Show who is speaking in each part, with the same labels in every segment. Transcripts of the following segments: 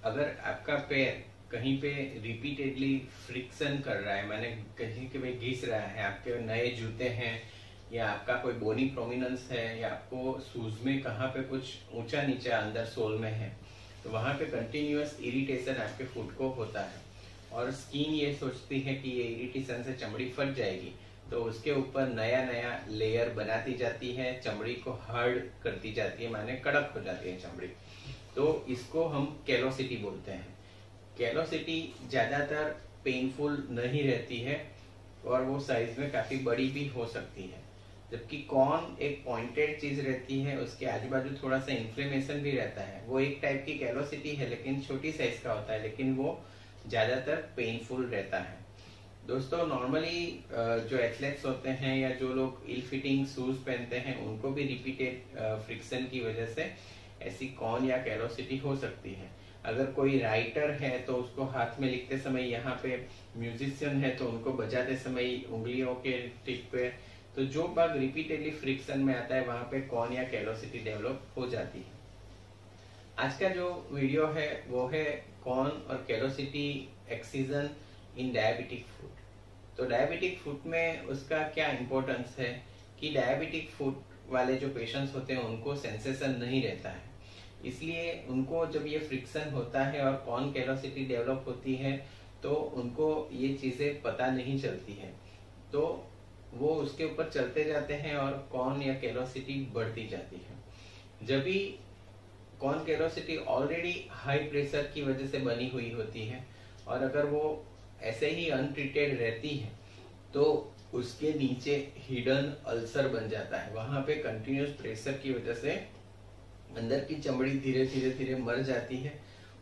Speaker 1: अगर आपका पैर कहीं पे रिपीटेडली फ्रिक्शन कर रहा है, माने कहीं के पे घिस रहा है, आपके नए जूते हैं या आपका कोई बोनी प्रोमिनेंस है या आपको शूज में कहाँ पे कुछ ऊंचा नीचा अंदर सोल में है, तो वहाँ पे कंटिन्यूअस इरिटेशन आपके फुट को होता है और स्किन ये सोचती है कि ये इरिटेशन से चमड़ी फट जाएगी, तो उसके ऊपर नया नया लेयर बनाती जाती है, चमड़ी को हार्ड करती जाती है, माने कड़क हो जाती है चमड़ी। तो इसको हम कैलोसिटी बोलते हैं। कैलोसिटी ज्यादातर पेनफुल नहीं रहती है और वो साइज में काफी बड़ी भी हो सकती है, जबकि कॉर्न एक पॉइंटेड चीज रहती है, उसके आजू बाजू थोड़ा सा इन्फ्लेमेशन भी रहता है। वो एक टाइप की कैलोसिटी है लेकिन छोटी साइज का होता है, लेकिन वो ज्यादातर पेनफुल रहता है। दोस्तों नॉर्मली जो एथलेट्स होते हैं या जो लोग इल फिटिंग शूज पहनते हैं उनको भी रिपीटेड फ्रिक्शन की वजह से ऐसी कॉर्न या कैलोसिटी हो सकती है। अगर कोई राइटर है तो उसको हाथ में लिखते समय, यहाँ पे म्यूजिशियन है तो उनको बजाते समय उंगलियों के टिप पे, तो जो भाग रिपीटेडली फ्रिक्शन में आता है वहां पे कॉर्न या कैलोसिटी डेवलप हो जाती है। आज का जो वीडियो है वो है कॉर्न और कैलोसिटी एक्सीजन इन डायबिटिक फुट। तो डायबिटिक फुट में उसका क्या इम्पोर्टेंस है कि डायबिटिक फुट वाले जो पेशेंट्स होते हैं उनको सेंसेशन नहीं रहता है, इसलिए उनको जब ये फ्रिक्शन होता है और कॉर्न कैलोसिटी डेवलप होती है तो उनको ये चीजें पता नहीं चलती है, तो वो उसके ऊपर चलते जाते हैं और कॉर्न या कैलोसिटी बढ़ती जाती है। जब भी कॉर्न कैलोसिटी ऑलरेडी हाई प्रेशर की वजह से बनी हुई होती है और अगर वो ऐसे ही अनट्रीटेड रहती है तो उसके नीचे हिडन अल्सर बन जाता है। वहां पे कंटिन्यूस प्रेशर की वजह से अंदर की चमड़ी धीरे धीरे धीरे मर जाती है,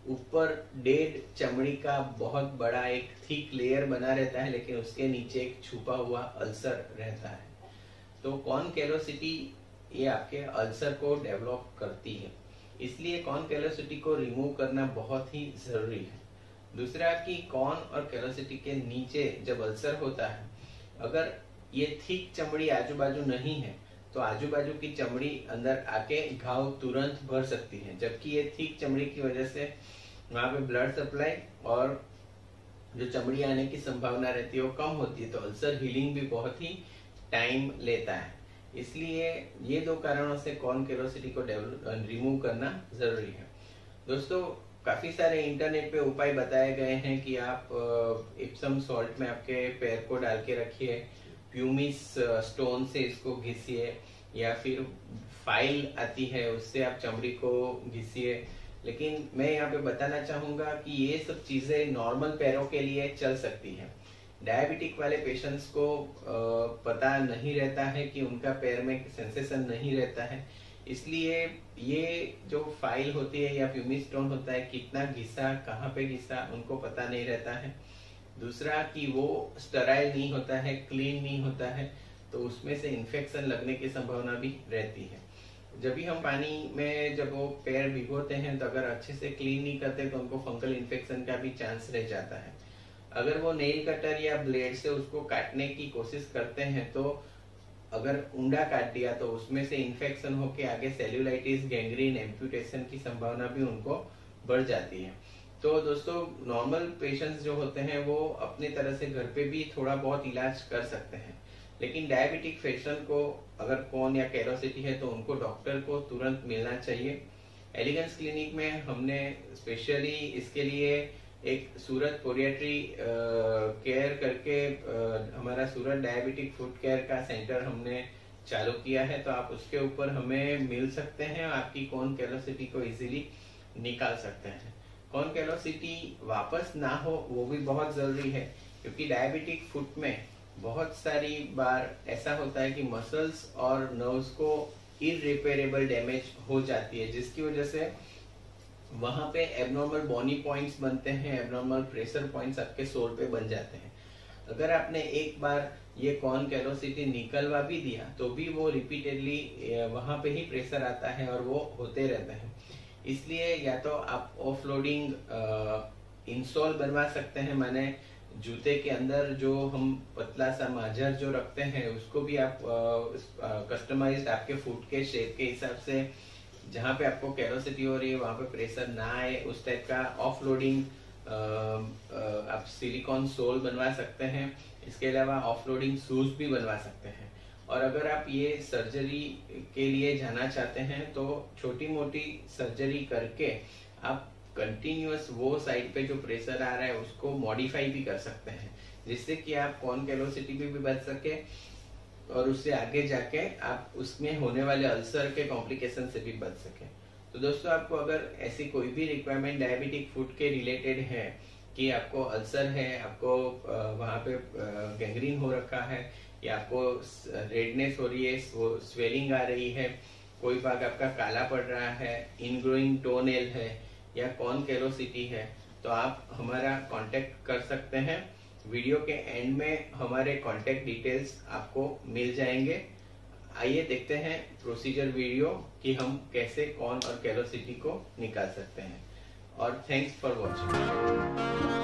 Speaker 1: ऊपर डेड चमड़ी का बहुत बड़ा एक थिक लेयर बना रहता है, लेकिन उसके नीचे एक छुपा हुआ अल्सर रहता है। तो कॉर्न कैलोसिटी ये आपके अल्सर को डेवलप करती है, इसलिए कॉर्न कैलोसिटी को रिमूव करना बहुत ही जरूरी है। दूसरा कि कॉर्न और कैलोसिटी के नीचे जब अल्सर होता है, अगर ये थिक चमड़ी आजू बाजू नहीं है तो आजू बाजू की चमड़ी अंदर आके घाव तुरंत भर सकती है, जबकि ये थिक चमड़ी की वजह से वहां पे ब्लड सप्लाई और जो चमड़ी आने की संभावना रहती है वो कम होती है, तो अल्सर हीलिंग भी बहुत ही टाइम लेता है। इसलिए ये दो कारणों से कॉर्न कैलोसिटी को रिमूव करना जरूरी है। दोस्तों काफी सारे इंटरनेट पे उपाय बताए गए हैं कि आप इप्सम सॉल्ट में आपके पैर को डाल के रखिए, प्यूमिस स्टोन से इसको घिसिए, या फिर फाइल आती है उससे आप चमड़ी को घिसिए। लेकिन मैं यहाँ पे बताना चाहूंगा कि ये सब चीजें नॉर्मल पैरों के लिए चल सकती है। डायबिटिक वाले पेशेंट्स को पता नहीं रहता है कि उनका पैर में सेंसेशन नहीं रहता है, इसलिए ये जो फाइल होती है या प्यूमिस स्टोन होता है कितना घिसा, कहाँ पे घिसा, उनको पता नहीं रहता है। दूसरा कि वो स्टराइल नहीं होता है, क्लीन नहीं होता है, तो उसमें से इन्फेक्शन लगने की संभावना भी रहती है। जब भी हम पानी में जब वो पैर भिगोते हैं तो अगर अच्छे से क्लीन नहीं करते तो उनको फंगल इन्फेक्शन का भी चांस रह जाता है। अगर वो नेल कटर या ब्लेड से उसको काटने की कोशिश करते हैं तो अगर ऊंडा काट दिया तो उसमें से इन्फेक्शन होके आगे सेल्यूलाइटिस, गैंग्रीन, एम्पुटेशन की संभावना भी उनको बढ़ जाती है। तो दोस्तों नॉर्मल पेशेंट्स जो होते हैं वो अपने तरह से घर पे भी थोड़ा बहुत इलाज कर सकते हैं, लेकिन डायबिटिक पेशेंट को अगर कॉर्न या कैलोसिटी है तो उनको डॉक्टर को तुरंत मिलना चाहिए। एलिगेंस क्लिनिक में हमने स्पेशली इसके लिए एक सूरत पोरियाट्री केयर करके हमारा सूरत डायबिटिक फुट केयर का सेंटर हमने चालू किया है, तो आप उसके ऊपर हमें मिल सकते हैं, आपकी कॉर्न कैलोसिटी को इजीली निकाल सकते हैं। कॉर्न कैलोसिटी वापस ना हो वो भी बहुत जरूरी है, क्योंकि डायबिटिक फुट में बहुत सारी बार ऐसा होता है कि मसल्स और नर्व्स को इररिपेरेबल डैमेज हो जाती है, जिसकी वजह से वहां पे एबनॉर्मल बॉनी पॉइंट्स बनते हैं, एबनॉर्मल प्रेशर पॉइंट्स आपके सोल पे बन जाते हैं। अगर आपने एक बार ये कॉर्न कैलोसिटी निकलवा भी दिया तो भी वो रिपीटेडली वहां पे ही प्रेशर आता है और वो होते रहते हैं। इसलिए या तो आप ऑफलोडिंग इंसोल बनवा सकते हैं, माने जूते के अंदर जो हम पतला सा माजर जो रखते हैं उसको भी आप कस्टमाइज्ड आपके फुट के शेप के हिसाब से जहाँ पे आपको कैलोसिटी हो रही है वहाँ पे प्रेशर ना आए, उस टाइप का ऑफ लोडिंग आप सिलिकॉन सोल बनवा सकते हैं। इसके अलावा ऑफ लोडिंग शूज भी बनवा सकते हैं। और अगर आप ये सर्जरी के लिए जाना चाहते हैं तो छोटी मोटी सर्जरी करके आप कंटिन्यूअस वो साइड पे जो प्रेशर आ रहा है उसको मॉडिफाई भी कर सकते हैं, जिससे कि आप कॉन कैलोसिटी भी बच सके और उससे आगे जाके आप उसमें होने वाले अल्सर के कॉम्प्लिकेशन से भी बच सके। तो दोस्तों, आपको अगर ऐसी कोई भी रिक्वायरमेंट डायबिटिक फूड के रिलेटेड है कि आपको अल्सर है, आपको वहाँ पे गैंग्रीन हो रखा है, या आपको रेडनेस हो रही है, स्वेलिंग आ रही है, कोई भाग आपका काला पड़ रहा है, इनग्रोइंग टोनेल है या कॉन कैलोसिटी है, तो आप हमारा कांटेक्ट कर सकते हैं। वीडियो के एंड में हमारे कांटेक्ट डिटेल्स आपको मिल जाएंगे। आइए देखते हैं प्रोसीजर वीडियो कि हम कैसे कॉन और कैलोसिटी को निकाल सकते हैं। और थैंक्स फॉर वॉचिंग।